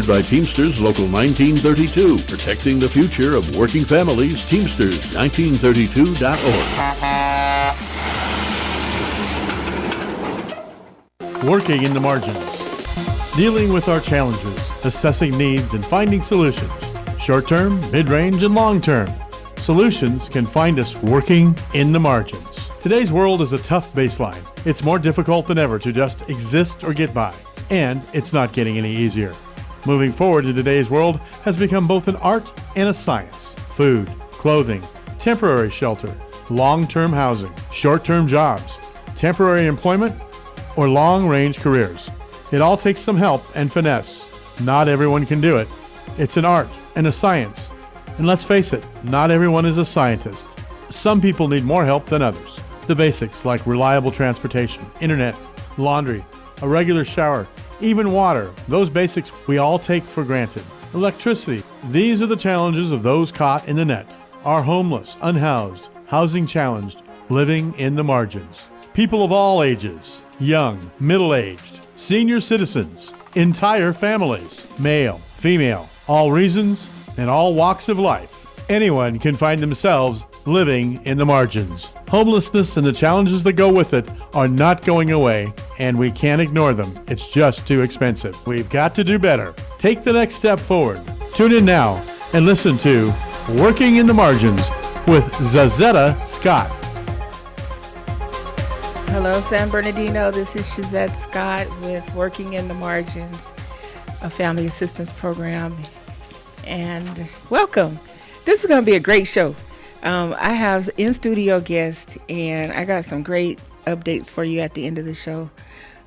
by Teamsters Local 1932, protecting the future of working families. Teamsters1932.org. Working in the margins. Dealing with our challenges, assessing needs, and finding solutions. Short-term, mid-range, and long-term. Solutions can find us working in the margins. Today's world is a tough baseline. It's more difficult than ever to just exist or get by. And it's not getting any easier. Moving forward in today's world has become both an art and a science. Food, clothing, temporary shelter, long-term housing, short-term jobs, temporary employment, or long-range careers. It all takes some help and finesse. Not everyone can do it. It's an art and a science. And let's face it, not everyone is a scientist. Some people need more help than others. The basics like reliable transportation, internet, laundry, a regular shower, even water, those basics we all take for granted. Electricity, these are the challenges of those caught in the net, are homeless, unhoused, housing challenged, living in the margins. People of all ages, young, middle-aged, senior citizens, entire families, male, female, all reasons and all walks of life. Anyone can find themselves living in the margins. Homelessness and the challenges that go with it are not going away, and we can't ignore them. It's just too expensive. We've got to do better. Take the next step forward. Tune in now and listen to Working in the Margins with Zazetta Scott. Hello, San Bernardino. This is Shazette Scott with Working in the Margins, a family assistance program. And welcome. This is going to be a great show. I have in-studio guests, and I got some great updates for you at the end of the show.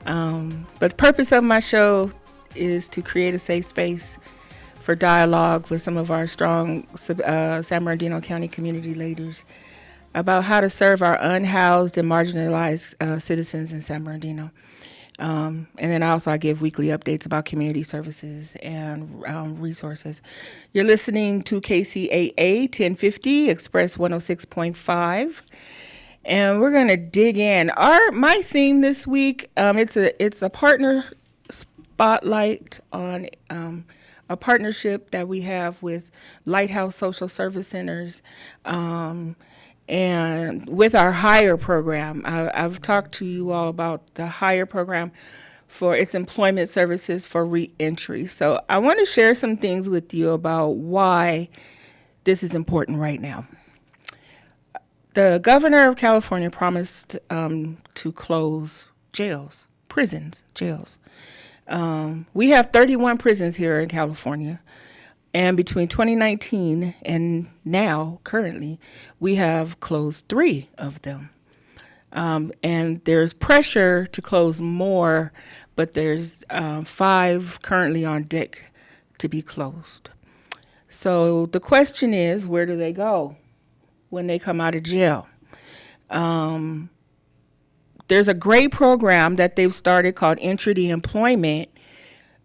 But the purpose of my show is to create a safe space for dialogue with some of our strong San Bernardino County community leaders about how to serve our unhoused and marginalized citizens in San Bernardino. And then I give weekly updates about community services and resources. You're listening to KCAA 1050 Express 106.5, and we're going to dig in. My theme this week, it's a partner spotlight on a partnership that we have with Lighthouse Social Service Centers. And with our HIRE program, I've talked to you all about the HIRE program for its employment services for reentry. So I want to share some things with you about why this is important right now. The governor of California promised to close jails, prisons, jails. We have 31 prisons here in California. And between 2019 and now, currently, we have closed 3 of them. And there's pressure to close more, but there's 5 currently on deck to be closed. So the question is, where do they go when they come out of jail? There's a great program that they've started called Entry to Employment.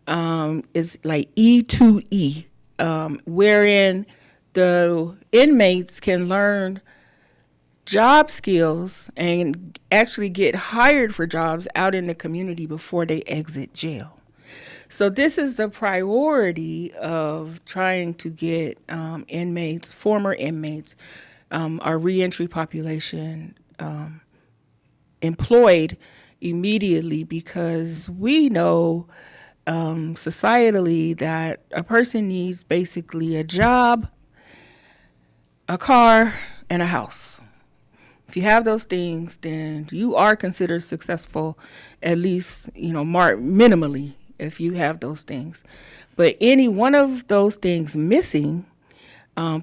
It's like E2E. Wherein the inmates can learn job skills and actually get hired for jobs out in the community before they exit jail. So this is the priority of trying to get inmates, former inmates, our reentry population employed immediately, because we know societally that a person needs basically a job, a car, and a house. If you have those things, then you are considered successful, at least, minimally, if you have those things. But any one of those things missing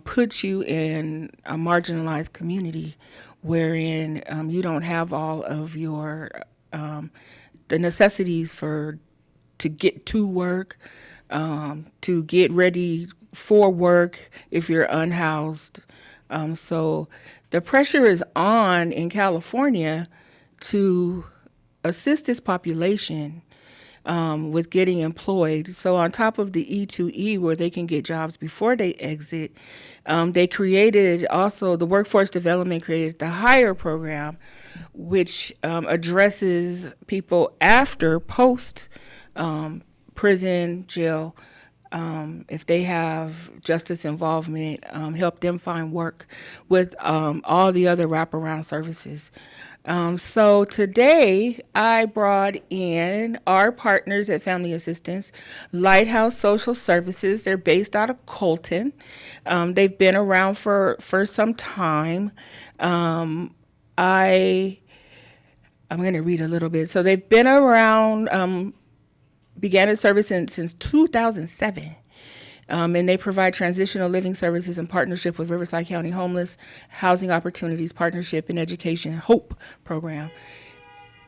puts you in a marginalized community wherein you don't have all of your the necessities to get to work, to get ready for work if you're unhoused. So the pressure is on in California to assist this population with getting employed. So on top of the E2E, where they can get jobs before they exit, they created also, the Workforce Development created the HIRE program, which addresses people after post prison, jail, if they have justice involvement, help them find work with all the other wraparound services. So today I brought in our partners at Family Assistance, Lighthouse Social Services. They're based out of Colton. They've been around for some time. I'm going to read a little bit. So they've been around, began its service since 2007. And they provide transitional living services in partnership with Riverside County Homeless Housing Opportunities Partnership and Education HOPE program.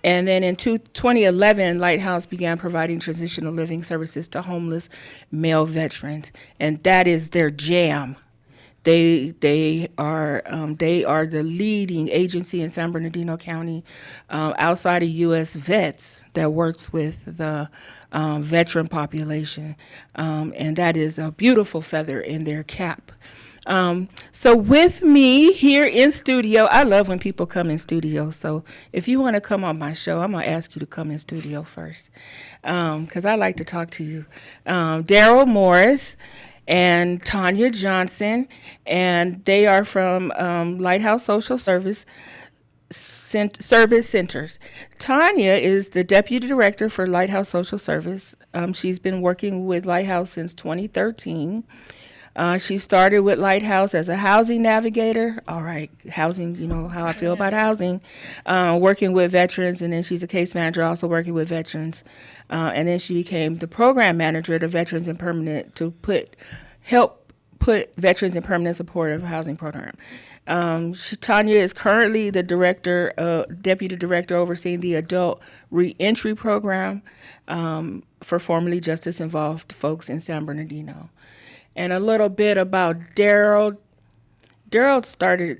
And then in 2011, Lighthouse began providing transitional living services to homeless male veterans, and that is their jam. They are the leading agency in San Bernardino County outside of U.S. Vets that works with the veteran population, and that is a beautiful feather in their cap. So with me here in studio, I love when people come in studio. So if you want to come on my show, I'm going to ask you to come in studio first because I like to talk to you. Daryl Morris and Tanya Johnson, and they are from Lighthouse Social Service Centers. Tanya is the Deputy Director for Lighthouse Social Service. She's been working with Lighthouse since 2013. She started with Lighthouse as a housing navigator. All right, housing, you know how I feel about housing. Working with veterans, and then she's a case manager also working with veterans. And then she became the program manager to Veterans in Permanent to help put veterans in permanent supportive housing program. Tanya is currently the deputy director overseeing the adult reentry program for formerly justice involved folks in San Bernardino. And a little bit about Daryl.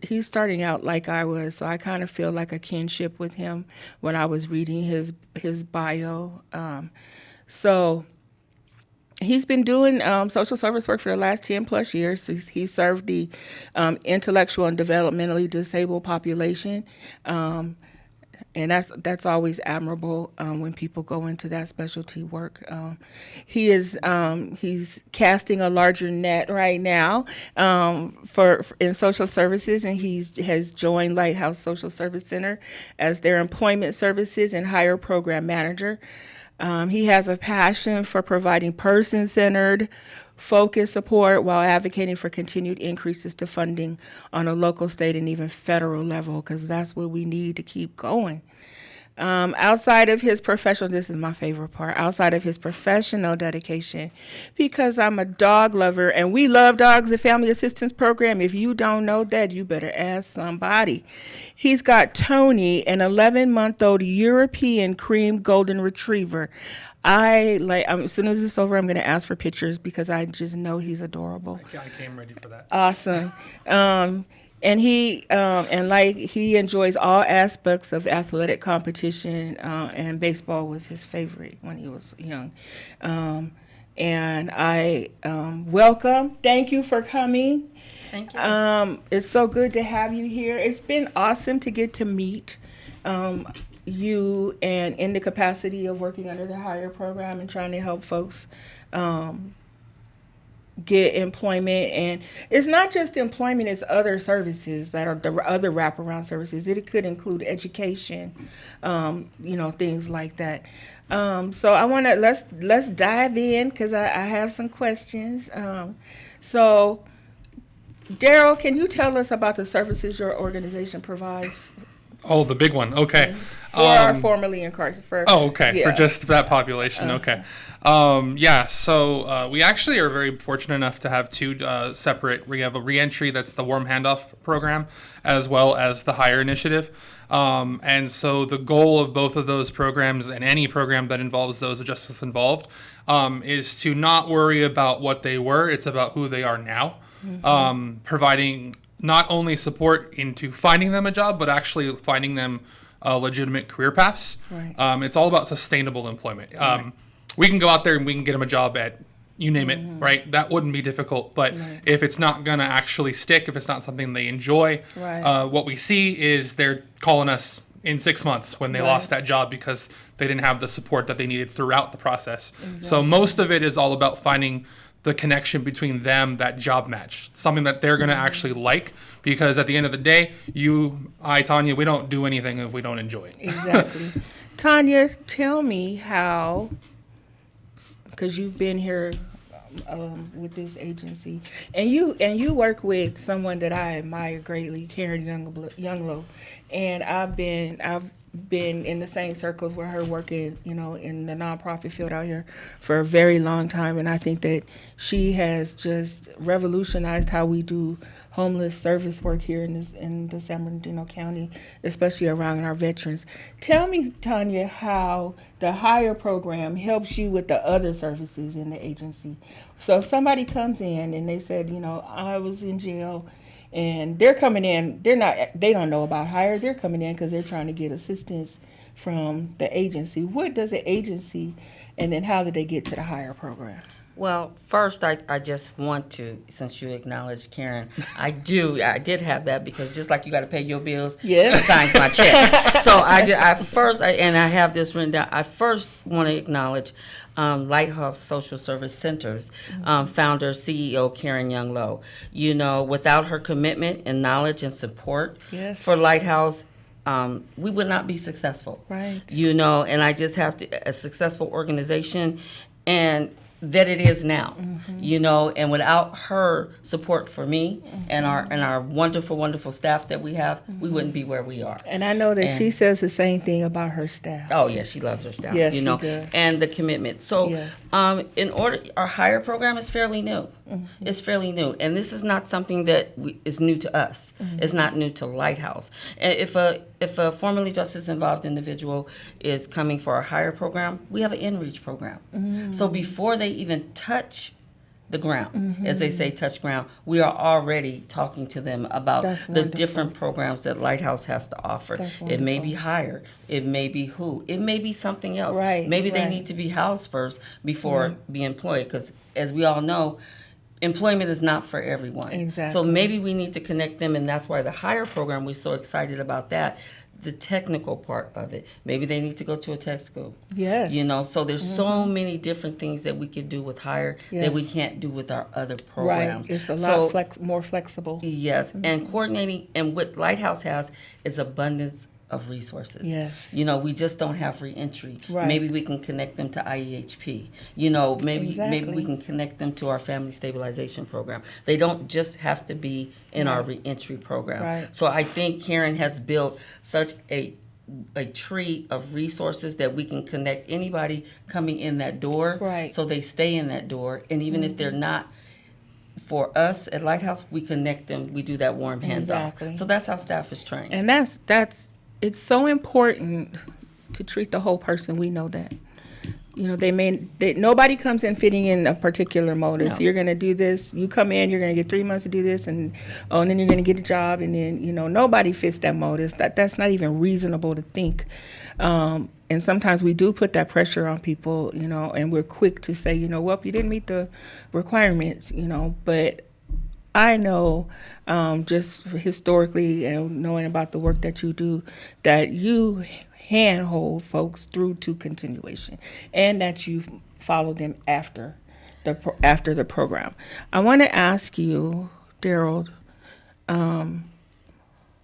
He's starting out like I was, so I kind of feel like a kinship with him when I was reading his bio. So he's been doing social service work for the last 10 plus years. He served the intellectual and developmentally disabled population. And that's always admirable when people go into that specialty work. He's casting a larger net right now in social services, and has joined Lighthouse Social Service Center as their employment services and hire program manager. He has a passion for providing person-centered, focused support while advocating for continued increases to funding on a local, state, and even federal level, because that's what we need to keep going. Outside of his professional, this is my favorite part, outside of his professional dedication, because I'm a dog lover, and we love dogs at Family Assistance Program. If you don't know that, you better ask somebody. He's got Tony, an 11-month-old European cream golden retriever. As soon as it's over, I'm going to ask for pictures because I just know he's adorable. I came ready for that. Awesome. And he enjoys all aspects of athletic competition, and baseball was his favorite when he was young. And I welcome. Thank you for coming. Thank you. It's so good to have you here. It's been awesome to get to meet you, and in the capacity of working under the HIRE program and trying to help folks get employment. And it's not just employment, it's other services that are the other wraparound services. It could include education, things like that. So I want to, let's dive in because I have some questions. So Daryl, can you tell us about the services your organization provides? Oh, the big one. Okay. For our formerly incarcerated. Oh, okay. Yeah. For just that population. Okay. So we actually are very fortunate enough to have two separate. We have a reentry, that's the Warm Handoff program, as well as the HIRE initiative. And so the goal of both of those programs, and any program that involves those with justice involved, is to not worry about what they were. It's about who they are now. Mm-hmm. Providing not only support into finding them a job, but actually finding them legitimate career paths. Right. It's all about sustainable employment. Right. We can go out there and we can get them a job at, you name it, right? That wouldn't be difficult. But if it's not going to actually stick, if it's not something they enjoy, what we see is they're calling us in 6 months when they lost that job because they didn't have the support that they needed throughout the process. Exactly. So most of it is all about finding the connection between them, that job match, something that they're going to actually like, because at the end of the day, Tanya, we don't do anything if we don't enjoy it. Exactly. Tanya, tell me how, because you've been here with this agency, and you work with someone that I admire greatly, Karen Younglow, and I've been in the same circles with her, working, in the nonprofit field out here for a very long time, and I think that she has just revolutionized how we do homeless service work here in the San Bernardino County, especially around our veterans. Tell me, Tanya, how the Hire program helps you with the other services in the agency. So if somebody comes in and they said, I was in jail, and they're coming in, they don't know about Hire, they're coming in because they're trying to get assistance from the agency. What does the agency, and then how did they get to the Hire program? Well, first, I just want to, since you acknowledged Karen, I did have that, because just like you got to pay your bills, yes, she signs my check. So and I have this written down, I first want to acknowledge Lighthouse Social Service Centers, founder, CEO Karen Younglow. Without her commitment and knowledge and support for Lighthouse, we would not be successful. Right. And I just have a successful organization, and that it is now, and without her support for me and our wonderful, wonderful staff that we have, we wouldn't be where we are. And I know that she says the same thing about her staff. Oh yeah, she loves her staff. Yes, she does. And the commitment. So, yes. Our Hire program is fairly new. It's fairly new, and this is not something that is new to us. It's not new to Lighthouse. And if a formerly justice involved individual is coming for our Hire program, we have an in-reach program. So before they even touch the ground, as they say, touch ground, we are already talking to them about the different programs that Lighthouse has to offer. It may be Hire, it may be it may be something else. Maybe they need to be housed first before being employed, because as we all know, employment is not for everyone. Exactly. So maybe we need to connect them, and that's why the Hire program, we're so excited about that. The technical part of it. Maybe they need to go to a tech school. Yes. So there's so many different things that we could do with Hire that we can't do with our other programs. Right. It's a lot more flexible. Yes. And coordinating, and what Lighthouse has is abundance of resources. Yes. We just don't have reentry. Right. Maybe we can connect them to IEHP. Maybe Exactly. we can connect them to our family stabilization program. They don't just have to be in our reentry program. Right. So I think Karen has built such a tree of resources that we can connect anybody coming in that door. Right. So they stay in that door, and even if they're not for us at Lighthouse, we connect them. We do that warm handoff. Exactly. So that's how staff is trained. And it's so important to treat the whole person. We know that. Nobody comes in fitting in a particular mode. If you're going to do this, you come in, you're going to get 3 months to do this, and then you're going to get a job, and then, nobody fits that mode. That's not even reasonable to think. And sometimes we do put that pressure on people, and we're quick to say, well, you didn't meet the requirements, but I know, just historically and knowing about the work that you do, that you handhold folks through to continuation, and that you follow them after the program. I want to ask you, Daryl,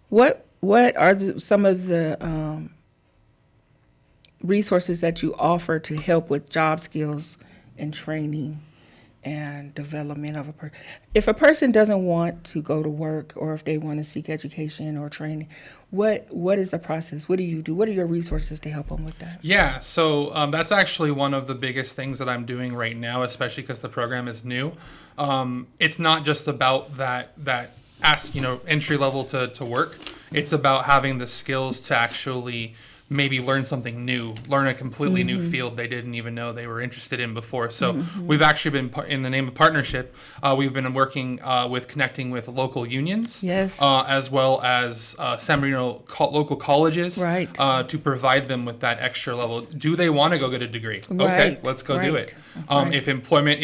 what are some of the resources that you offer to help with job skills and training and development of a person? If a person doesn't want to go to work, or if they want to seek education or training, what is the process? What do you do? What are your resources to help them with that? Yeah, so that's actually one of the biggest things that I'm doing right now, especially because the program is new. It's not just about that entry level to work. It's about having the skills to actually maybe learn something new, learn a completely new field they didn't even know they were interested in before. So we've actually been, in the name of partnership, we've been working with connecting with local unions, as well as San Bernardino local colleges, to provide them with that extra level. Do they want to go get a degree? Okay, let's go do it. If employment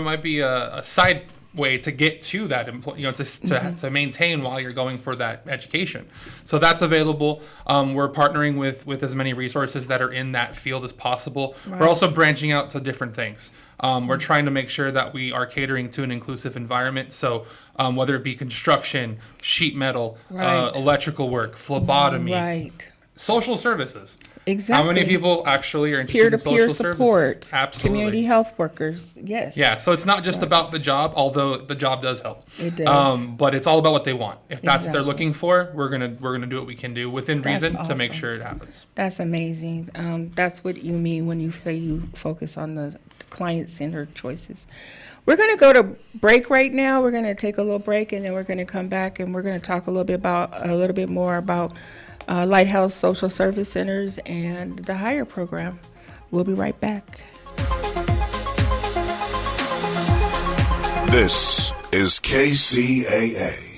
might be a side way to get to that to maintain while you're going for that education. So that's available. We're partnering with as many resources that are in that field as possible. Right. We're also branching out to different things. We're trying to make sure that we are catering to an inclusive environment. So whether it be construction, sheet metal, right. Electrical work, phlebotomy, right. social services. Exactly. How many people actually are interested in social peer-to-peer service? support. Absolutely. Community health workers. Yes. Yeah. So it's not just about the job, although the job does help. It does. But it's all about what they want. If that's what they're Exactly. looking for, we're gonna do what we can do within That's reason to make awesome. sure it happens. That's amazing. That's what you mean when you say you focus on the client-centered choices. We're going to go to break right now. We're going to take a little break, and then we're going to come back, and we're going to talk a little bit more about Lighthouse Social Service Centers and the HIRE program. We'll be right back. This is KCAA.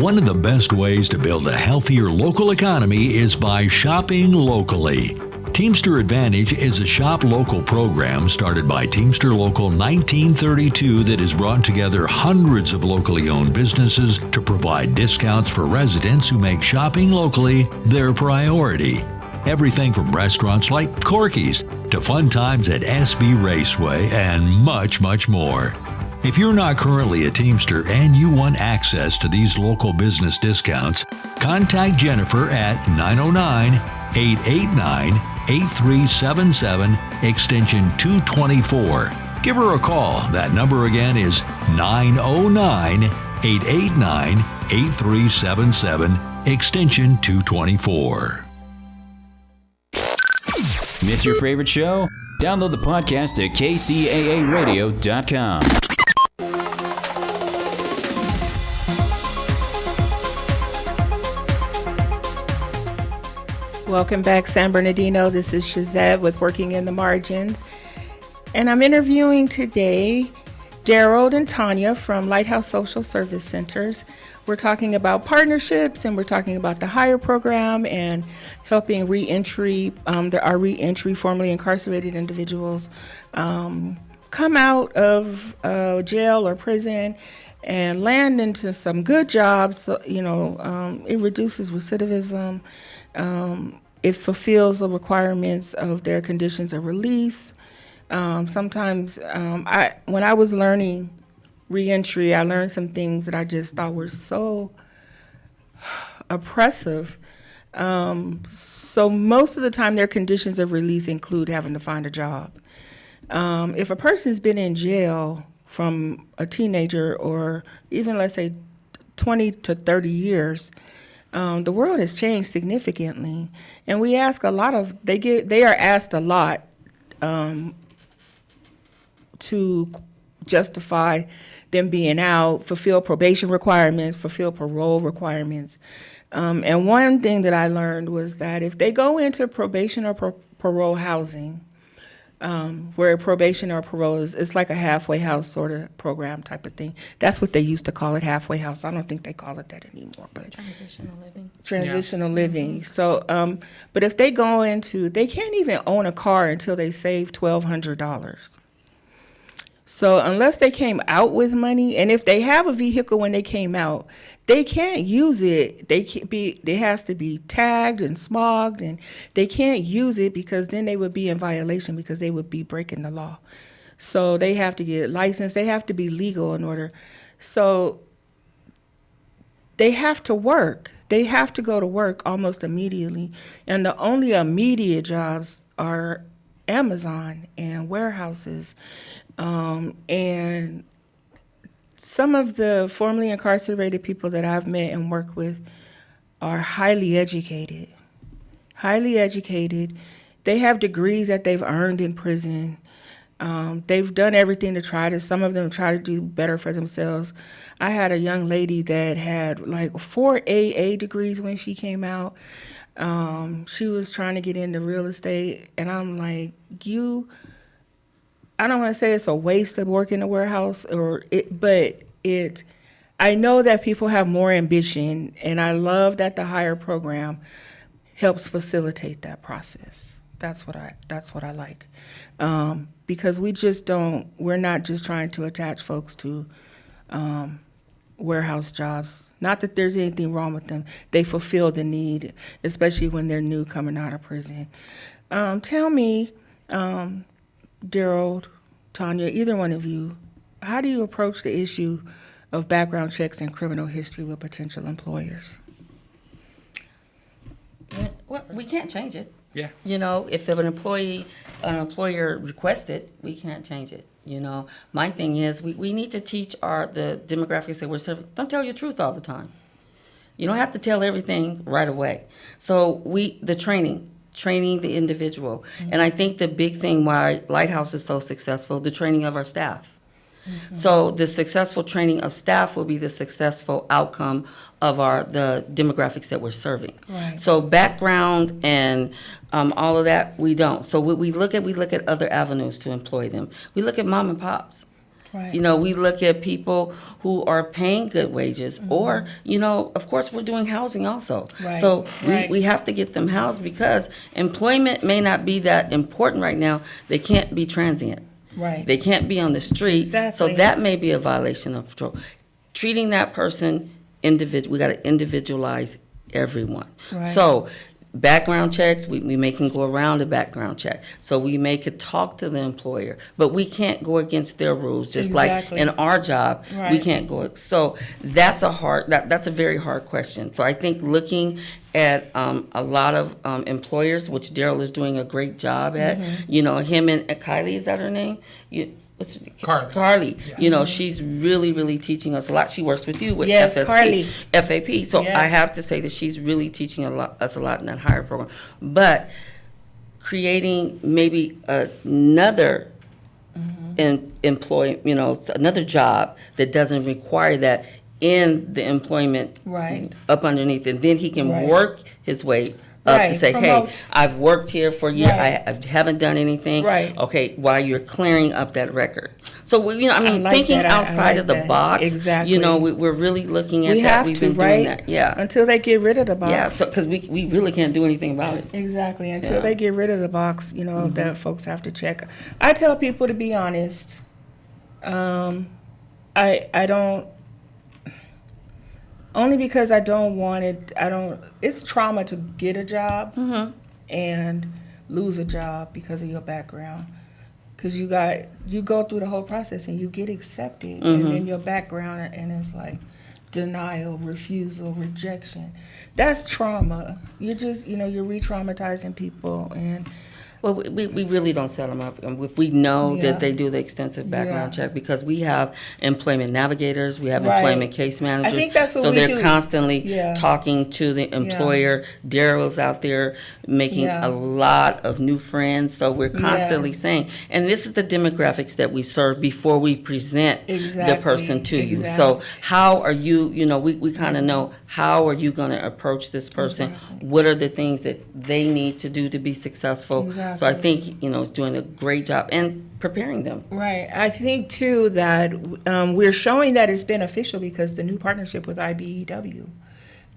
One of the best ways to build a healthier local economy is by shopping locally. Teamster Advantage is a shop local program started by Teamster Local 1932 that has brought together hundreds of locally owned businesses to provide discounts for residents who make shopping locally their priority. Everything from restaurants like Corky's to fun times at SB Raceway and much, much more. If you're not currently a Teamster and you want access to these local business discounts, contact Jennifer at 909-889-8377, extension 224. Give her a call. That number again is 909-889-8377, extension 224. Miss your favorite show? Download the podcast at kcaaradio.com. Welcome back, San Bernardino. This is Shazette with Working in the Margins. And I'm interviewing today Gerald and Tanya from Lighthouse Social Service Centers. We're talking about partnerships, and we're talking about the HIRE program and helping reentry, our reentry formerly incarcerated individuals come out of jail or prison and land into some good jobs. It reduces recidivism. It fulfills the requirements of their conditions of release. Sometimes, when I was learning reentry, I learned some things that I just thought were so oppressive. So most of the time, their conditions of release include having to find a job. If a person's been in jail from a teenager or even, let's say, 20 to 30 years, the world has changed significantly, and we ask a lot of. They are asked a lot to justify them being out, fulfill probation requirements, fulfill parole requirements. And one thing that I learned was that if they go into probation or parole housing, where probation or parole it's like a halfway house sort of program type of thing. That's what they used to call it, halfway house. I don't think they call it that anymore. But transitional living. So, but if they go into, they can't even own a car until they save $1,200. So unless they came out with money, and if they have a vehicle when they came out, they can't use it. It has to be tagged and smogged, and they can't use it because then they would be in violation because they would be breaking the law. So they have to get licensed. They have to be legal in order. So they have to work. They have to go to work almost immediately. And the only immediate jobs are Amazon and warehouses. And some of the formerly incarcerated people that I've met and worked with are highly educated. They have degrees that they've earned in prison. They've done everything some of them try to do better for themselves. I had a young lady that had like 4 AA degrees when she came out. She was trying to get into real estate, and I'm like, I don't want to say it's a waste of work in a warehouse, but I know that people have more ambition, and I love that the HIRE program helps facilitate that process. That's what I like, because we're not just trying to attach folks to warehouse jobs. Not that there's anything wrong with them. They fulfill the need, especially when they're new coming out of prison. Tell me, Daryl, Tanya, either one of you, how do you approach the issue of background checks and criminal history with potential employers? Well, we can't change it. Yeah. You know, if an employer requests it, we can't change it. You know, my thing is we need to teach the demographics that we're serving. Don't tell your truth all the time. You don't have to tell everything right away. So the training the individual. Mm-hmm. And I think the big thing why Lighthouse is so successful, the training of our staff. Mm-hmm. So the successful training of staff will be the successful outcome of the demographics that we're serving. Right. So background and all of that, we don't. So we look at other avenues to employ them. We look at mom and pops. Right. You know, we look at people who are paying good wages, mm-hmm. or, you know, of course, we're doing housing also. Right. So Right. we have to get them housed because employment may not be that important right now. They can't be transient. Right. They can't be on the street. Exactly. So that may be a violation of patrol. Treating that person we got to individualize everyone. Right. So background checks, we make them go around the background check. So we make it talk to the employer, but we can't go against their rules. Just Exactly. like in our job, we Right. can't go. So that's a very hard question. So I think looking at a lot of employers, which Daryl is doing a great job at, Mm-hmm. you know, him and Kylie, is that her name? Carly. Yes. You know, she's really, really teaching us a lot. She works with you with Yes, Carly. FAP. So Yes. I have to say that she's really teaching us a lot in that higher program. But creating maybe another another job that doesn't require that in the employment Right. up underneath, and then he can Right. work his way up to Right. say, Promote. hey, I've worked here for a year, Right. I haven't done anything. Right. Okay, while you're clearing up that record. So, like thinking that. I outside like of the that. box, Exactly. you know, we're really looking at We that. have We've to, been right? doing that. Yeah. Until they get rid of the box. Yeah, so because we really can't do anything about it. Exactly. Until Yeah. they get rid of the box, you know, that folks have to check. I tell people to be honest. I don't, only because I don't want it, it's trauma to get a job and lose a job because of your background. Because you go through the whole process and you get accepted, and then your background, and it's like denial, refusal, rejection. That's trauma. You're just, you're re-traumatizing people. And Well, we really don't set them up. If we know Yeah. that they do the extensive background Yeah. check, because we have employment navigators, we have Right. employment case managers. think that's what so we they're do. constantly Yeah. talking to the employer. Daryl's out there making Yeah. a lot of new friends. So we're constantly saying, and this is the demographics that we serve before we present the Exactly. person to you. Exactly. So how are you, we kind of know, how are you going to approach this person? Exactly. What are the things that they need to do to be successful? Exactly. So I think, it's doing a great job and preparing them. Right. I think, too, that we're showing that it's beneficial because the new partnership with IBEW,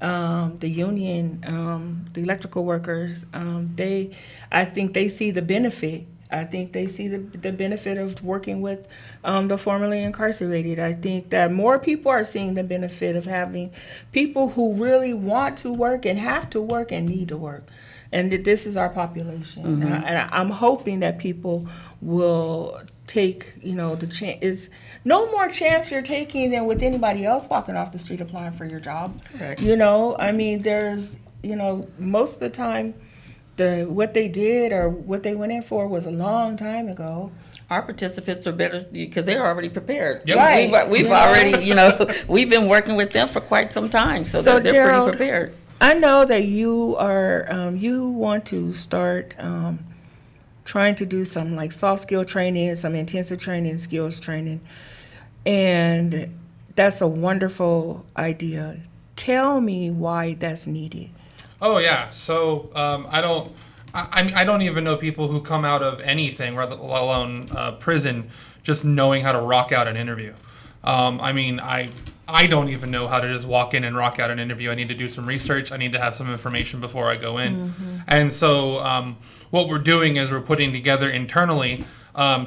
the union, the electrical workers, I think they see the benefit. I think they see the benefit of working with the formerly incarcerated. I think that more people are seeing the benefit of having people who really want to work and have to work and need to work. And that this is our population. And I'm hoping that people will take, the chance. It's no more chance you're taking than with anybody else walking off the street applying for your job. Correct. There's, most of the time, what they did or what they went in for was a long time ago. Our participants are better because they're already prepared. Yep. Right. We've already, we've been working with them for quite some time, so they're Daryl, pretty prepared. I know that you are, you want to start trying to do some like soft skill training, some intensive training, skills training, and that's a wonderful idea. Tell me why that's needed. Oh yeah. So I don't even know people who come out of anything, let alone prison, just knowing how to rock out an interview. I mean, I don't even know how to just walk in and rock out an interview. I need to do some research. I need to have some information before I go in. And so what we're doing is we're putting together internally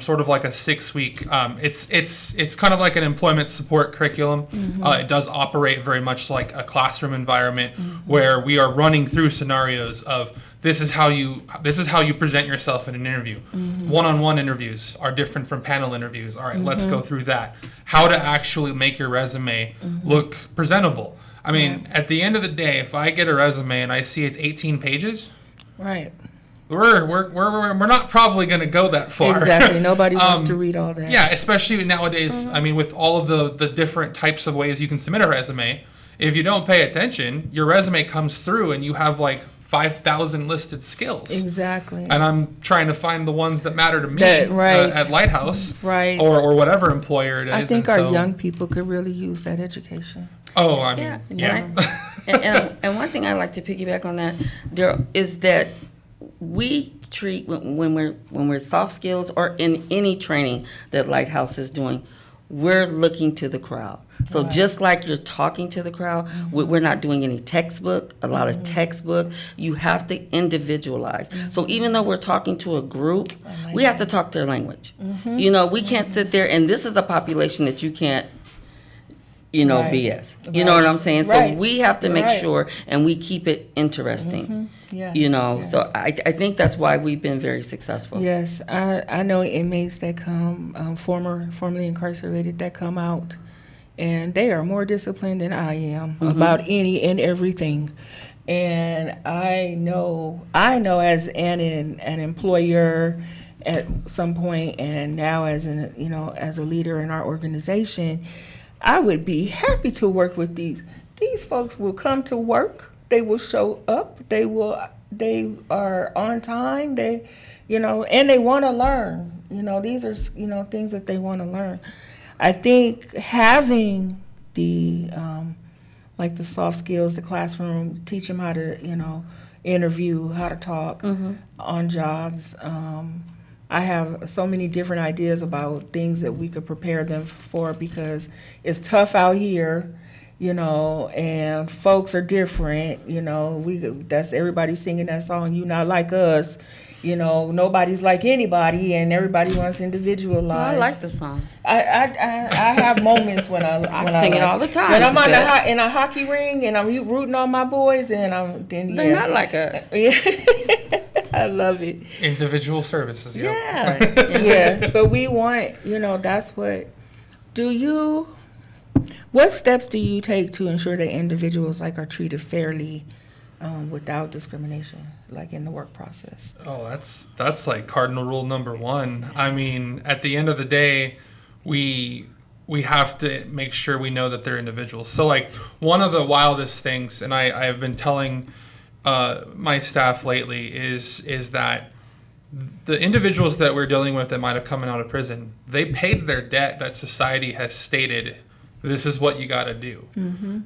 sort of like a 6-week, it's kind of like an employment support curriculum. It does operate very much like a classroom environment where we are running through scenarios of this is how you present yourself in an interview. One-on-one interviews are different from panel interviews. All right, let's go through that. How to actually make your resume look presentable. I mean, at the end of the day, if I get a resume and I see it's 18 pages, Right. we're not probably going to go that far. Exactly. Nobody wants to read all that. Yeah, especially nowadays. I mean, with all of the different types of ways you can submit a resume, if you don't pay attention, your resume comes through and you have like 5,000 listed skills. Exactly. And I'm trying to find the ones that matter to me Right. at Lighthouse, Right. or whatever employer it is. I think And our so- young people could really use that education. Oh, I mean, yeah. And one thing I like to piggyback on that there is that we treat when we're soft skills or in any training that Lighthouse is doing, we're looking to the crowd. So just like you're talking to the crowd, we're not doing any textbook, a lot of textbook. You have to individualize. So even though we're talking to a group, we have to talk their language. You know, we can't sit there, and this is a population that you can't, Right. BS. You know what I'm saying? Right. So we have to make Right. sure and we keep it interesting. Yes. Yes. So I think that's why we've been very successful. Yes, I know inmates that come, formerly incarcerated, that come out, and they are more disciplined than I am about any and everything. And I know as an employer at some point, and now as as a leader in our organization, I would be happy to work with these. These folks will come to work. They will show up. They are on time. They, and they want to learn. These are, things that they want to learn. I think having the, like the soft skills, the classroom, teach them how to, interview, how to talk on jobs. I have so many different ideas about things that we could prepare them for, because it's tough out here, and folks are different, that's everybody singing that song, "You Not Like Us," nobody's like anybody, and everybody wants individualized. Well, I like the song. I have moments when I sing it all the time. When I'm in a hockey ring and I'm rooting on my boys, and They're not like us. I love it. Individual services. Yeah. Yeah, but we want, that's what steps do you take to ensure that individuals are treated fairly without discrimination, like in the work process? Oh, that's like cardinal rule number 1. I mean, at the end of the day, we have to make sure we know that they're individuals. So one of the wildest things, and I have been telling my staff lately, is that the individuals that we're dealing with that might have come out of prison, they paid their debt that society has stated, this is what you got to do.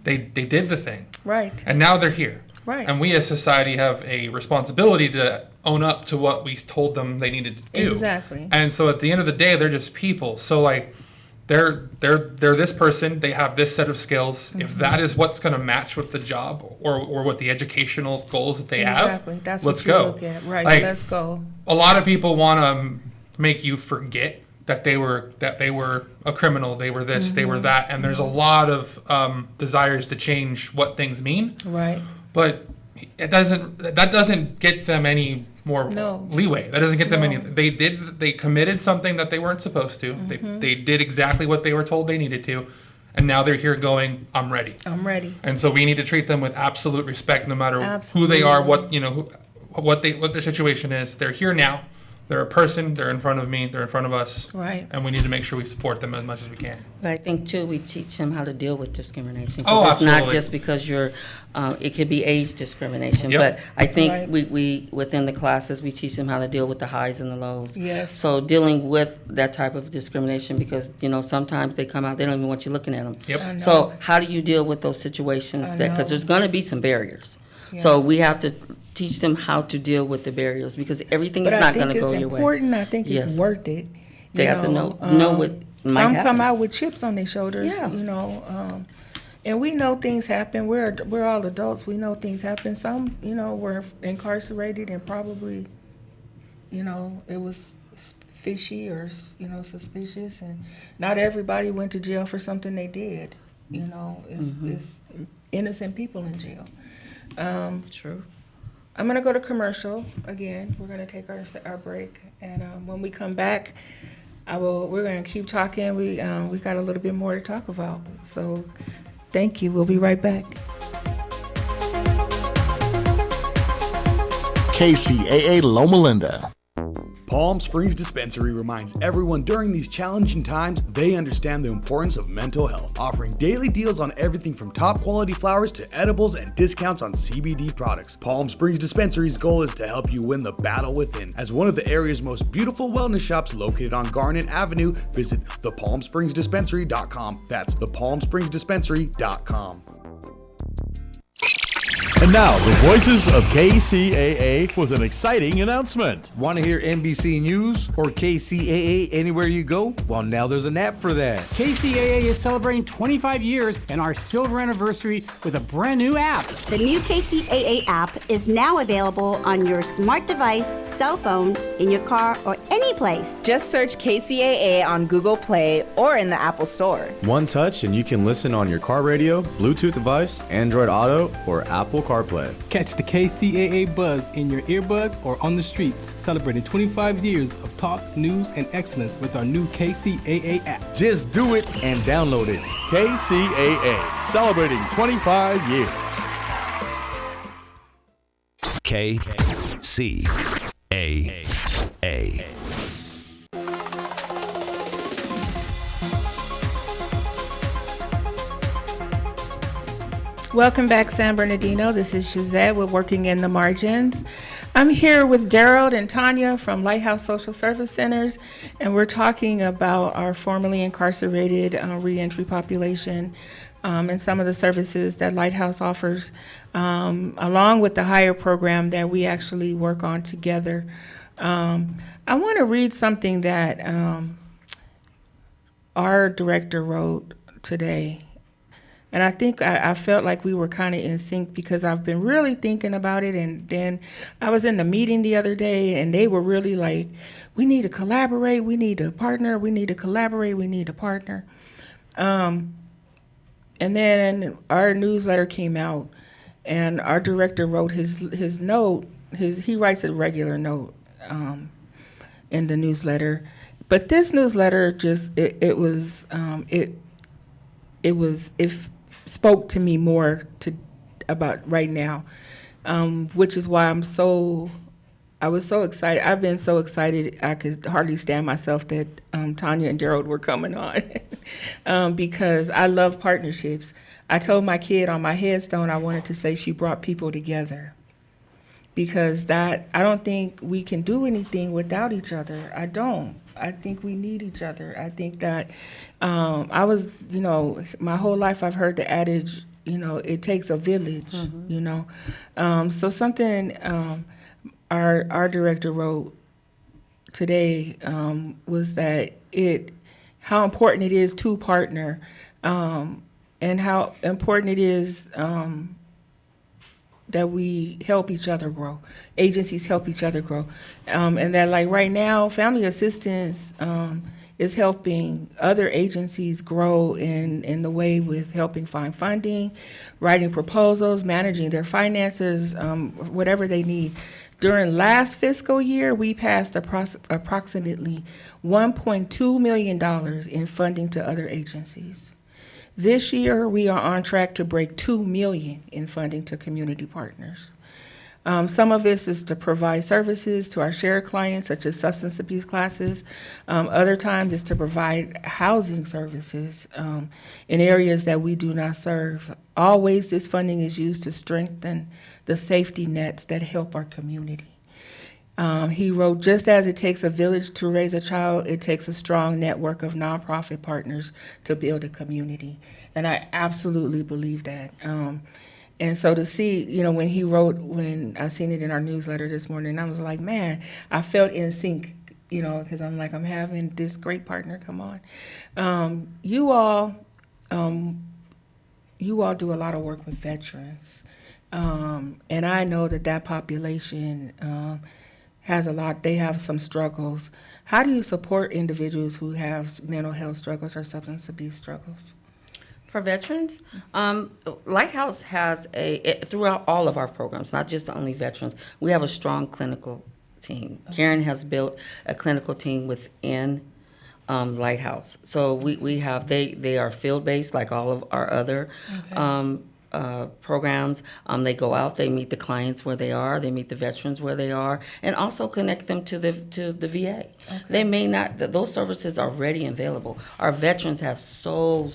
They did the thing. Right. And now they're here. Right. And we as society have a responsibility to own up to what we told them they needed to do. Exactly. And so at the end of the day, they're just people. So they're this person, they have this set of skills. If that is what's going to match with the job or with the educational goals that they have, That's let's what you go. look at. Right. Let's go. A lot of people want to make you forget that they were a criminal, they were this, they were that, and there's a lot of desires to change what things mean. Right. But that doesn't get them any more leeway. That doesn't get them any. They committed something that they weren't supposed to. They did exactly what they were told they needed to, and now they're here going, I'm ready. I'm ready. And so we need to treat them with absolute respect, no matter who Absolutely. they are, what their situation is. They're here now. They're a person. They're in front of me. They're in front of us. Right. And we need to make sure we support them as much as we can. But I think too, we teach them how to deal with discrimination. Oh, It's not absolutely. just because you're. It could be age discrimination, Yep. but I think Right. we within the classes we teach them how to deal with the highs and the lows. Yes. So dealing with that type of discrimination, because sometimes they come out, they don't even want you looking at them. Yep. I know. So how do you deal with those situations? I Because know. there's going to be some barriers. Yeah. So we have to teach them how to deal with the barriers, because everything But is I not think going to it's go your way. important. I think Yes. it's worth it. They You have to know Some come happen. out with chips on their shoulders, Yeah. and we know things happen. We're all adults. We know things happen. Some, were incarcerated and probably, it was fishy or, suspicious. And not everybody went to jail for something they did. It's innocent people in jail. True. I'm going to go to commercial again. We're going to take our break. And when we come back, we're going to keep talking. We got a little bit more to talk about. So thank you. We'll be right back. KCAA Loma Linda. Palm Springs Dispensary reminds everyone during these challenging times they understand the importance of mental health, offering daily deals on everything from top quality flowers to edibles and discounts on CBD products. Palm Springs Dispensary's goal is to help you win the battle within. As one of the area's most beautiful wellness shops located on Garnet Avenue, visit thepalmspringsdispensary.com. That's thepalmspringsdispensary.com. And now, the voices of KCAA with an exciting announcement. Want to hear NBC News or KCAA anywhere you go? Well, now there's an app for that. KCAA is celebrating 25 years and our silver anniversary with a brand new app. The new KCAA app is now available on your smart device, cell phone, in your car, or any place. Just search KCAA on Google Play or in the Apple Store. One touch and you can listen on your car radio, Bluetooth device, Android Auto, or Apple CarPlay. Catch the KCAA buzz in your earbuds or on the streets, celebrating 25 years of talk, news, and excellence with our new KCAA app. Just do it and download it. KCAA, celebrating 25 years. KCAA. Welcome back, San Bernardino. This is Shazette with Working in the Margins. I'm here with Daryl and Tanya from Lighthouse Social Service Centers, and we're talking about our formerly incarcerated reentry population and some of the services that Lighthouse offers, along with the higher program that we actually work on together. I want to read something that our director wrote today. And I think I felt like we were kind of in sync because I've been really thinking about it. And then I was in the meeting the other day and they were really like, we need to collaborate, we need to partner, we need to collaborate, we need to partner. And then our newsletter came out and our director wrote his note, he writes a regular note in the newsletter. But this newsletter just, it spoke to me more about right now, which is why I was so excited. I've been so excited I could hardly stand myself that Tanya and Gerald were coming on because I love partnerships. I told my kid on my headstone I wanted to say she brought people together because I don't think we can do anything without each other. I don't. I think we need each other. I think that my whole life I've heard the adage, it takes a village, So something our director wrote today was that how important it is to partner and how important it is that we help each other grow. Agencies help each other grow. And that like right now, family assistance is helping other agencies grow in the way with helping find funding, writing proposals, managing their finances, whatever they need. During last fiscal year, we passed approximately $1.2 million in funding to other agencies. This year, we are on track to break $2 million in funding to community partners. Some of this is to provide services to our shared clients, such as substance abuse classes. Other times is to provide housing services in areas that we do not serve. Always, this funding is used to strengthen the safety nets that help our community. He wrote, just as it takes a village to raise a child, it takes a strong network of nonprofit partners to build a community. And I absolutely believe that. And so to see, when I seen it in our newsletter this morning, I was like, man, I felt in sync you know, because I'm having this great partner come on. You all do a lot of work with veterans. And I know that population they have some struggles. How do you support individuals who have mental health struggles or substance abuse struggles? For veterans, Lighthouse has throughout all of our programs, not just only veterans, we have a strong clinical team. Okay. Karen has built a clinical team within Lighthouse. So we have, they are field-based like all of our other programs. They go out, they meet the clients where they are, they meet the veterans where they are, and also connect them to the VA. Okay. They may not, those services are already available. Our veterans have so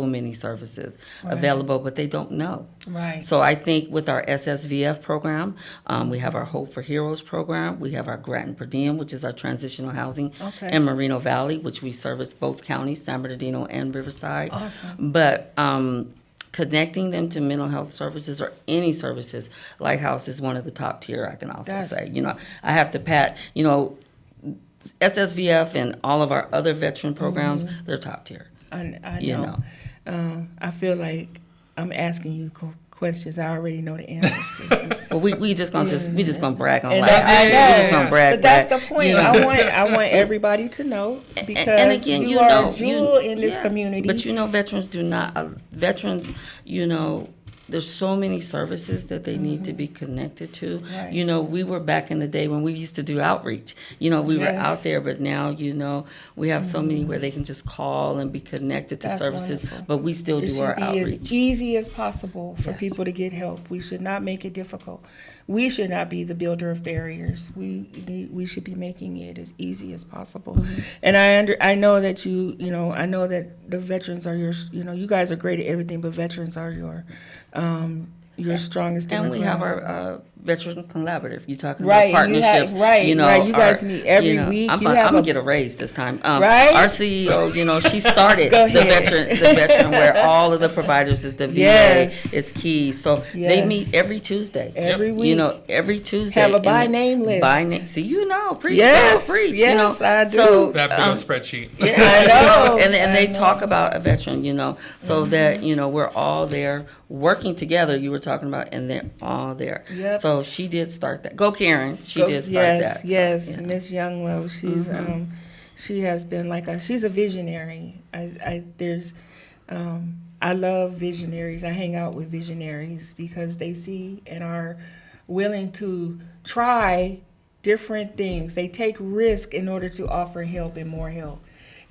many services available, but they don't know. Right. So I think with our SSVF program, we have our Hope for Heroes program, we have our Grattan Per Diem, which is our transitional housing in Moreno Valley, which we service both counties, San Bernardino and Riverside. Awesome. But connecting them to mental health services or any services, Lighthouse is one of the top tier, I can also say. You know, I have to pat, you know, SSVF and all of our other veteran programs, they're top tier. I know. I feel like I'm asking you questions I already know the answers to. Well, we just gonna brag on and Lighthouse. we're just gonna brag. But that's the point. You know? I want everybody to know, because and again, you are a jewel in this community. But you know, veterans do not. Veterans, you know, there's so many services that they need to be connected to. Right. You know, we were back in the day when we used to do outreach. You know, we were out there, but now, you know, we have so many where they can just call and be connected to services, wonderful. But we still do our outreach. It should be as easy as possible for people to get help. We should not make it difficult. We should not be the builder of barriers. We should be making it as easy as possible. And I know that I know that the veterans are you guys are great at everything, but veterans are your strongest. And we have our veteran collaborative. You talking about partnerships? You guys meet every week. I'm gonna get a raise this time. Right. Our CEO, you know, she started the veteran where all of the providers is the VA is key. So they meet every Tuesday. Every week. You know, every Tuesday. Have a by name list. By name. See, you know, preach. Preach. Yes, you know, I do. So that big spreadsheet. Yeah, I know. And they talk about a veteran, you know, so that, you know, we're all there working together. You were talking about, and they're all there. Yep. So she did start that. Go Karen. She did start that. So, yes, Miss Younglow. She's she has been she's a visionary. I love visionaries. I hang out with visionaries because they see and are willing to try different things. They take risk in order to offer help and more help.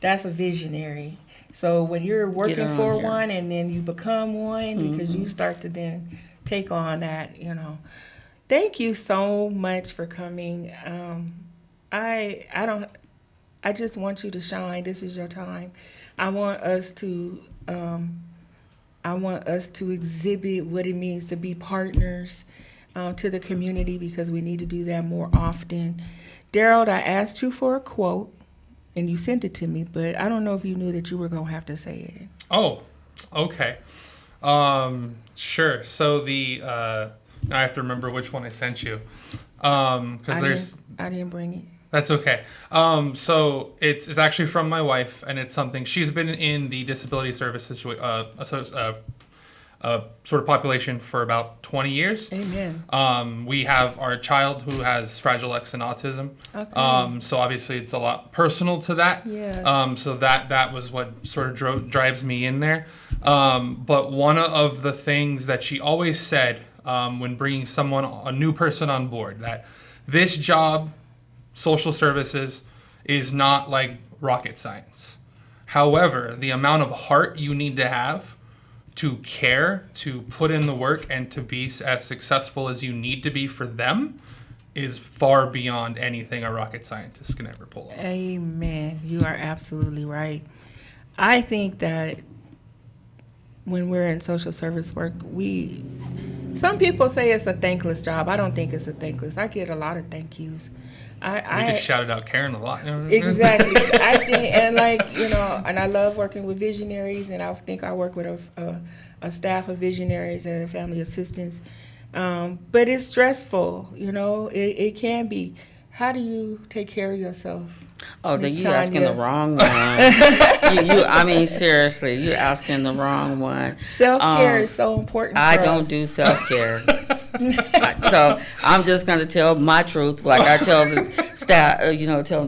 That's a visionary. So when you're working for one and then you become one, because you start to then take on that, you know. Thank you so much for coming. I just want you to shine. This is your time. I want us to exhibit what it means to be partners to the community, because we need to do that more often. Daryl, I asked you for a quote and you sent it to me, but I don't know if you knew that you were going to have to say it. Oh, okay. Sure. So now I have to remember which one I sent you. I didn't bring it. That's okay. So it's actually from my wife, and it's something she's been in the disability service sort of population for about 20 years. Amen. We have our child who has Fragile X and autism. Okay. So obviously it's a lot personal to that. Yes. So that was what sort of drives me in there. But one of the things that she always said when bringing a new person on board, that this job, social services, is not like rocket science. However, the amount of heart you need to have to care, to put in the work, and to be as successful as you need to be for them is far beyond anything a rocket scientist can ever pull off. Amen. You are absolutely right. I think that when we're in social service work, some people say it's a thankless job. I don't think it's a thankless. I get a lot of thank yous. We just shouted out Karen a lot. Exactly. I think, and and I love working with visionaries, and I think I work with a staff of visionaries and family assistants. But it's stressful, it can be. how do you take care of yourself? Oh, then Miss you asking Tanya? the wrong one. I mean, seriously, you asking the wrong one. Self-care is so important. I for don't us. do self-care. So I'm just going to tell my truth, like I tell the staff,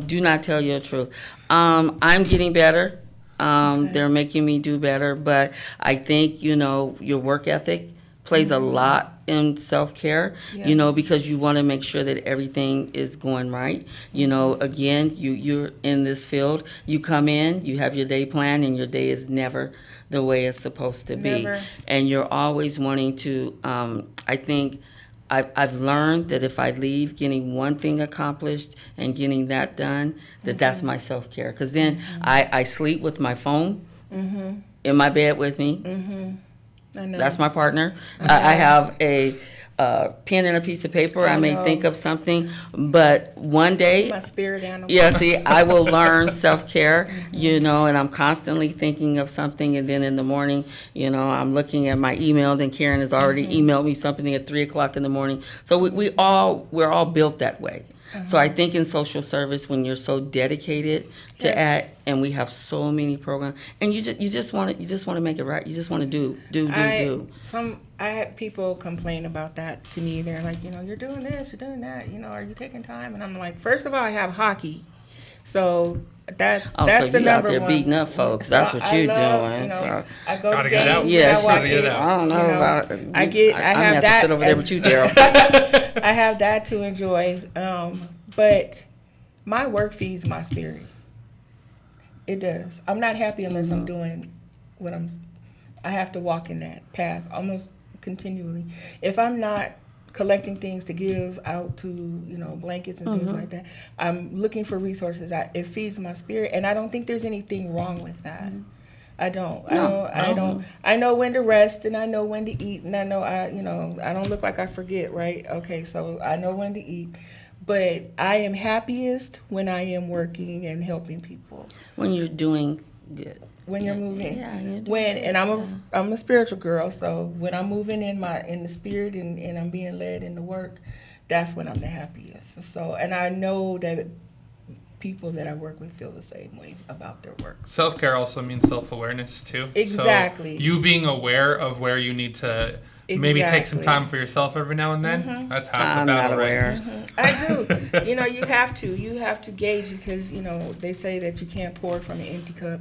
do not tell your truth. I'm getting better. They're making me do better, but I think, your work ethic plays a lot in self-care, because you want to make sure that everything is going right. Again, you're in this field, you come in, you have your day plan, and your day is never the way it's supposed to be. Never. And you're always wanting to, I think, I've learned that if I leave getting one thing accomplished and getting that done, that's my self-care. Because then I sleep with my phone in my bed with me. I know. That's my partner. I have a pen and a piece of paper. I may think of something, but one day, my spirit animal. Yeah, see, I will learn self-care, and I'm constantly thinking of something, and then in the morning, I'm looking at my email, then Karen has already emailed me something at 3:00 in the morning. So we're all built that way. So I think in social service, when you're so dedicated to and we have so many programs, and you just want to make it right. You just want to do. I had people complain about that to me. They're like, you're doing this, you're doing that. Are you taking time? And I'm like, first of all, I have hockey, so that's so the you number out there one. beating up folks. That's what you're doing. So I go gotta to get it out. games. Yeah, I watch sure, it. I don't know about it. I I'm have have that. to sit over there with you, Daryl. I have that to enjoy, but my work feeds my spirit. It does. I'm not happy unless I'm doing what I have to walk in that path almost continually. If I'm not collecting things to give out to, blankets and things like that, I'm looking for resources. It feeds my spirit, and I don't think there's anything wrong with that. I don't. I know when to rest, and I know when to eat, and I know I don't look like I forget, right? Okay, so I know when to eat. But I am happiest when I am working and helping people. When you're doing good. When you're moving. Yeah, you're doing and I'm a spiritual girl, so when I'm moving in the spirit and I'm being led in the work, that's when I'm the happiest. So, and I know that people that I work with feel the same way about their work. Self-care also means self-awareness too. Exactly. So you being aware of where you need to maybe take some time for yourself every now and then. That's half the battle, right? I do. You have to gauge, because they say that you can't pour from an empty cup.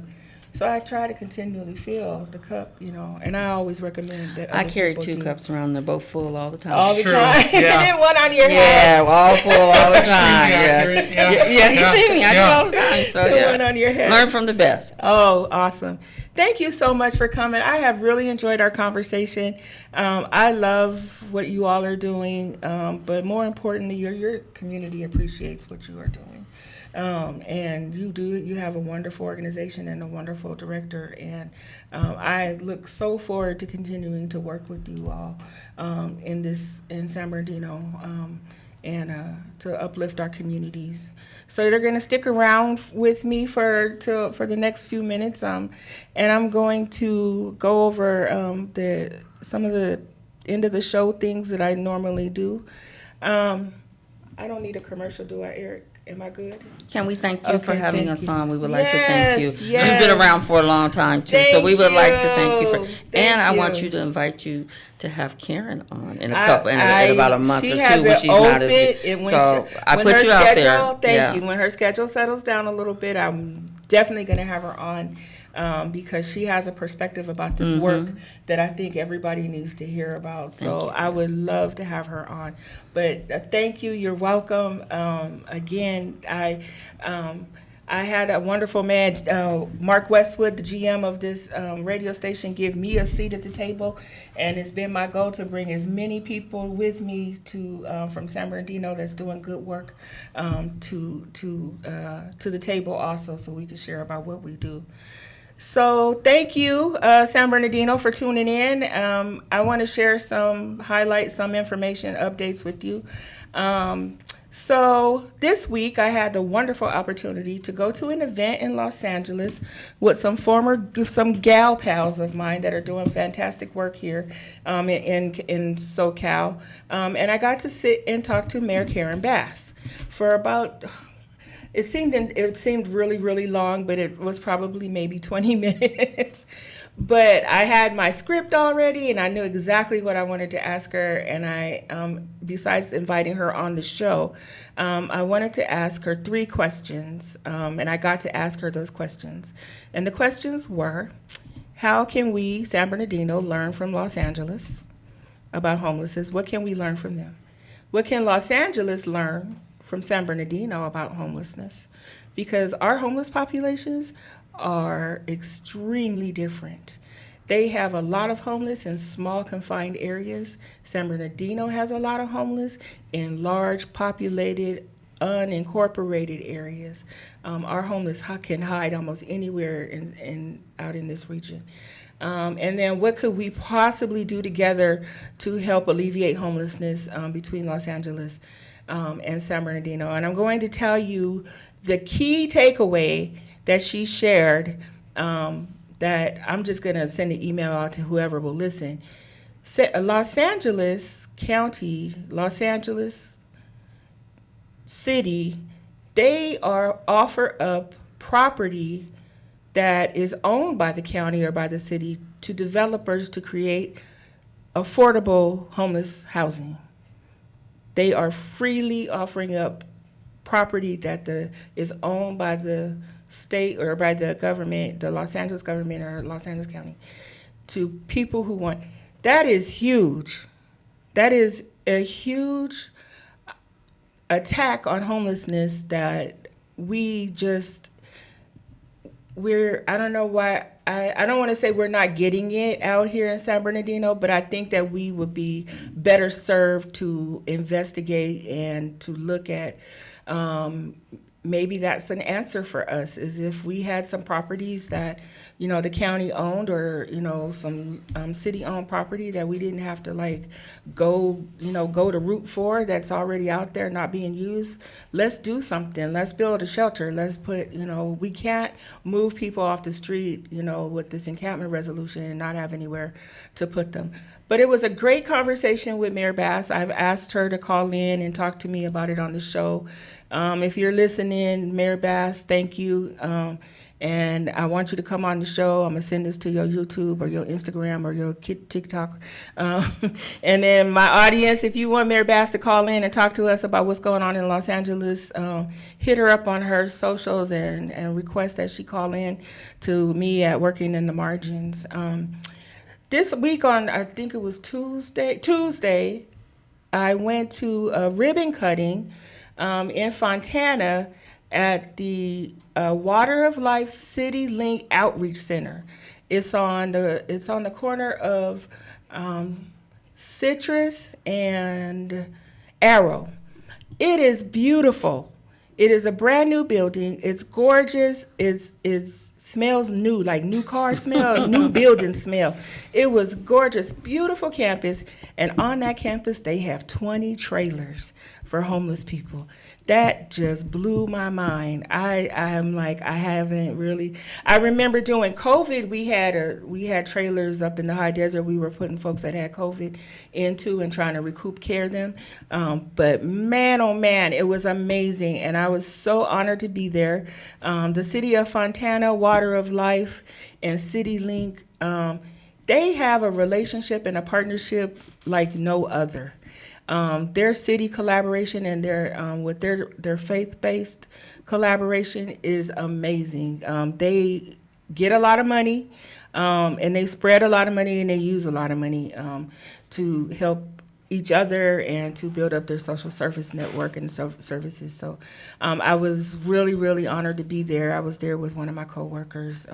So I try to continually fill the cup, and I always recommend that. I carry 2 cups around. They're both full all the time. All the time. Yeah. And one on your head. Yeah, all full all the time. Yeah, you see me. I do it all the time. So one on your head. Learn from the best. Oh, awesome. Thank you so much for coming. I have really enjoyed our conversation. I love what you all are doing, but more importantly, your community appreciates what you are doing. And you have a wonderful organization and a wonderful director, and I look so forward to continuing to work with you all in San Bernardino and to uplift our communities. So they're going to stick around with me for the next few minutes, and I'm going to go over some of the end of the show things that I normally do. I don't need a commercial, do I, Eric? Am I good? Can we thank you for having us on? We would like to Yes, thank you. yes. You've been around for a long time too, so we would like to thank you for. Thank I you. want you to invite you to have Karen on in in about a month or two has when it she's not open, as. So I when put her you out there. schedule- Thank Yeah. you. When her schedule settles down a little bit, I'm definitely going to have her on. Because she has a perspective about this work that I think everybody needs to hear about. So I would love to have her on. But thank you. You're welcome. Again, I had a wonderful man, Mark Westwood, the GM of this radio station, give me a seat at the table. And it's been my goal to bring as many people with me from San Bernardino that's doing good work to the table also, so we can share about what we do. So thank you, San Bernardino, for tuning in. I want to share some highlights, some information, updates with you. So this week I had the wonderful opportunity to go to an event in Los Angeles with some gal pals of mine that are doing fantastic work here in SoCal. And I got to sit and talk to Mayor Karen Bass for about, it seemed really, really long, but it was probably maybe 20 minutes. But I had my script already, and I knew exactly what I wanted to ask her. And I, besides inviting her on the show, I wanted to ask her 3 questions, and I got to ask her those questions. And the questions were, how can we, San Bernardino, learn from Los Angeles about homelessness? What can we learn from them? What can Los Angeles learn from San Bernardino about homelessness? Because our homeless populations are extremely different. They have a lot of homeless in small confined areas. San Bernardino has a lot of homeless in large populated unincorporated areas. Our homeless can hide almost anywhere out in this region. And then what could we possibly do together to help alleviate homelessness between Los Angeles and San Bernardino? And I'm going to tell you the key takeaway that she shared, that I'm just going to send an email out to whoever will listen. Los Angeles County, Los Angeles City, they offer up property that is owned by the county or by the city to developers to create affordable homeless housing. They are freely offering up property that is owned by the state or by the government, the Los Angeles government or Los Angeles County, to people who want. That is huge. That is a huge attack on homelessness that I don't know why, I don't want to say we're not getting it out here in San Bernardino, but I think that we would be better served to investigate and to look at maybe that's an answer for us, is if we had some properties that, the county owned or, some city-owned property that we didn't have to go to root for, that's already out there not being used. Let's do something. Let's build a shelter. Let's put, we can't move people off the street, with this encampment resolution and not have anywhere to put them. But it was a great conversation with Mayor Bass. I've asked her to call in and talk to me about it on the show. If you're listening, Mayor Bass, thank you. And I want you to come on the show. I'm going to send this to your YouTube or your Instagram or your TikTok. And then my audience, if you want Mayor Bass to call in and talk to us about what's going on in Los Angeles, hit her up on her socials and request that she call in to me at Working in the Margins. This week on, I think it was Tuesday, I went to a ribbon cutting in Fontana at the Water of Life City Link Outreach Center. It's on the corner of Citrus and Arrow. It is beautiful. It is a brand new building. It's gorgeous. It smells new, like new car smell, new building smell. It was gorgeous, beautiful campus. And on that campus, they have 20 trailers for homeless people. That just blew my mind. I'm like, I haven't really. I remember during COVID, we had trailers up in the high desert. We were putting folks that had COVID into and trying to recoup care them. But man, oh man, it was amazing, and I was so honored to be there. The City of Fontana, Water of Life, and CityLink, they have a relationship and a partnership like no other. Their city collaboration and with their faith-based collaboration is amazing. They get a lot of money, and they spread a lot of money, and they use a lot of money to help each other and to build up their social service network and services. So I was really, really honored to be there. I was there with one of my coworkers.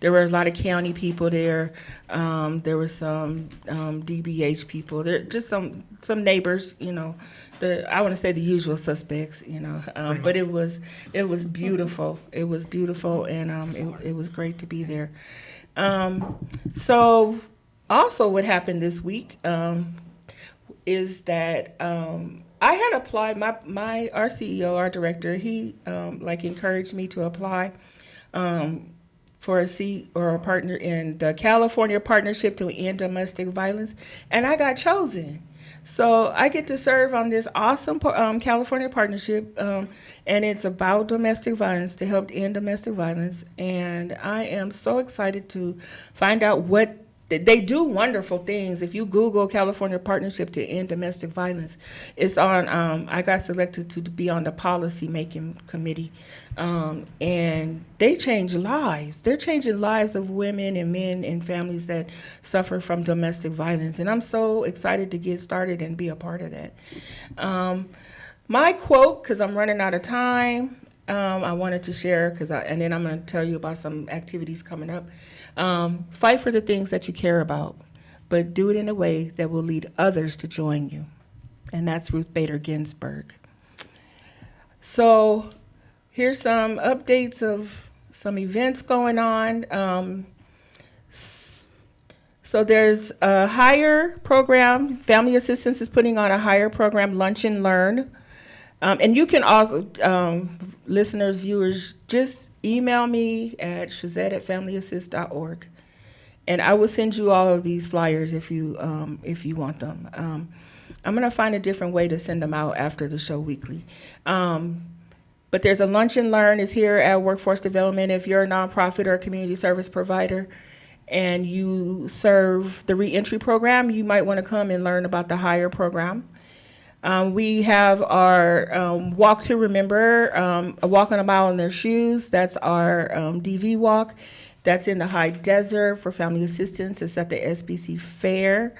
There were a lot of county people there. There were some DBH people. There just some neighbors, I want to say the usual suspects, but it was beautiful. It was beautiful, and it was great to be there. So also what happened this week is that I had applied. Our CEO, our director, he encouraged me to apply for a seat or a partner in the California Partnership to End Domestic Violence, and I got chosen. So I get to serve on this awesome California partnership, and it's about domestic violence, to help end domestic violence. And I am so excited to find out what they do. Wonderful things. If you Google California Partnership to End Domestic Violence, it's on. I got selected to be on the policy making committee, and they change lives. They're changing lives of women and men and families that suffer from domestic violence. And I'm so excited to get started and be a part of that. My quote, because I'm running out of time, I wanted to share, and then I'm going to tell you about some activities coming up. Fight for the things that you care about, but do it in a way that will lead others to join you. And that's Ruth Bader Ginsburg. So here's some updates of some events going on. So there's a higher program. Family Assistance is putting on a higher program, Lunch and Learn. And you can also, listeners, viewers, just email me at shazette@familyassist.org, and I will send you all of these flyers if you want them. I'm going to find a different way to send them out after the show weekly. But there's a Lunch and Learn is here at Workforce Development. If you're a nonprofit or a community service provider and you serve the reentry program, you might want to come and learn about the higher program. We have our Walk to Remember, a walk on a mile in their shoes. That's our DV walk. That's in the High Desert for Family Assistance. It's at the SBC Fair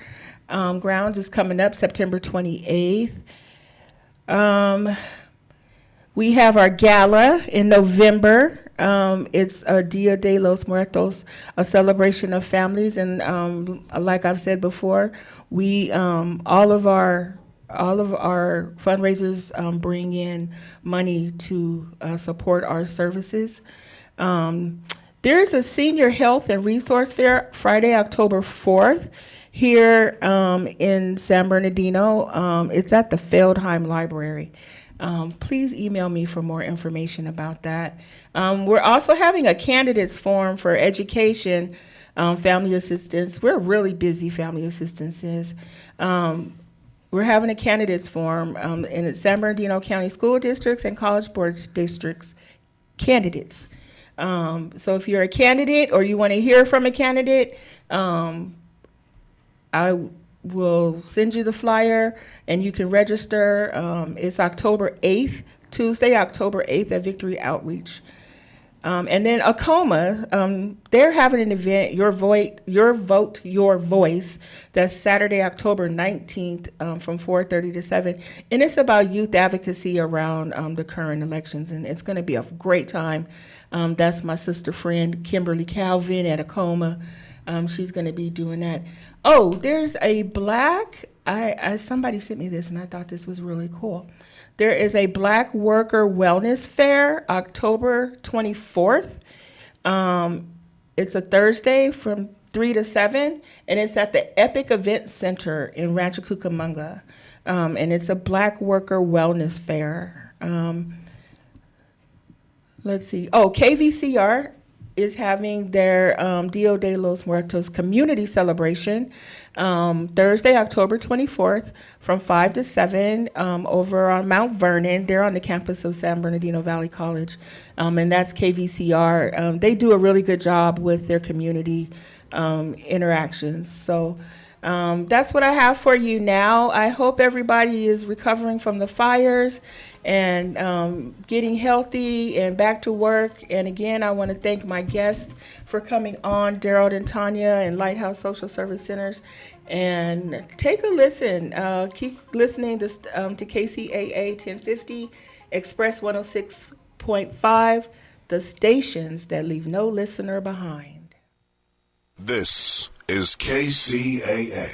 grounds. It's coming up September 28th. We have our gala in November. It's a Dia de los Muertos, a celebration of families. And like I've said before, we all of our fundraisers bring in money to support our services. There's a senior health and resource fair Friday, October 4th here in San Bernardino. It's at the Feldheim Library. Please email me for more information about that. We're also having a candidates forum for education, family assistance. We're really busy, family assistance is. We're having a candidates forum in the San Bernardino County School Districts and College Board Districts candidates. So if you're a candidate or you want to hear from a candidate, I will send you the flyer and you can register. It's October 8th, Tuesday, October 8th at Victory Outreach. And then ACOMA, they're having an event, Your Vote, Your Voice, that's Saturday, October 19th from 4:30 to 7. And it's about youth advocacy around the current elections. And it's going to be a great time. That's my sister friend, Kimberly Calvin at ACOMA. She's going to be doing that. Oh, there's a somebody sent me this and I thought this was really cool. There is a Black Worker Wellness Fair, October 24th. It's a Thursday from 3 to 7, and it's at the Epic Event Center in Rancho Cucamonga. And it's a Black Worker Wellness Fair. Let's see. Oh, KVCR is having their Dia de los Muertos community celebration Thursday, October 24th from 5 to 7 over on Mount Vernon. They're on the campus of San Bernardino Valley College, and that's KVCR. They do a really good job with their community interactions. So that's what I have for you now. I hope everybody is recovering from the fires and getting healthy and back to work. And again, I want to thank my guests for coming on, Daryl and Tanya and Lighthouse Social Service Centers. And take a listen. Keep listening to KCAA 1050, Express 106.5, the stations that leave no listener behind. This is KCAA.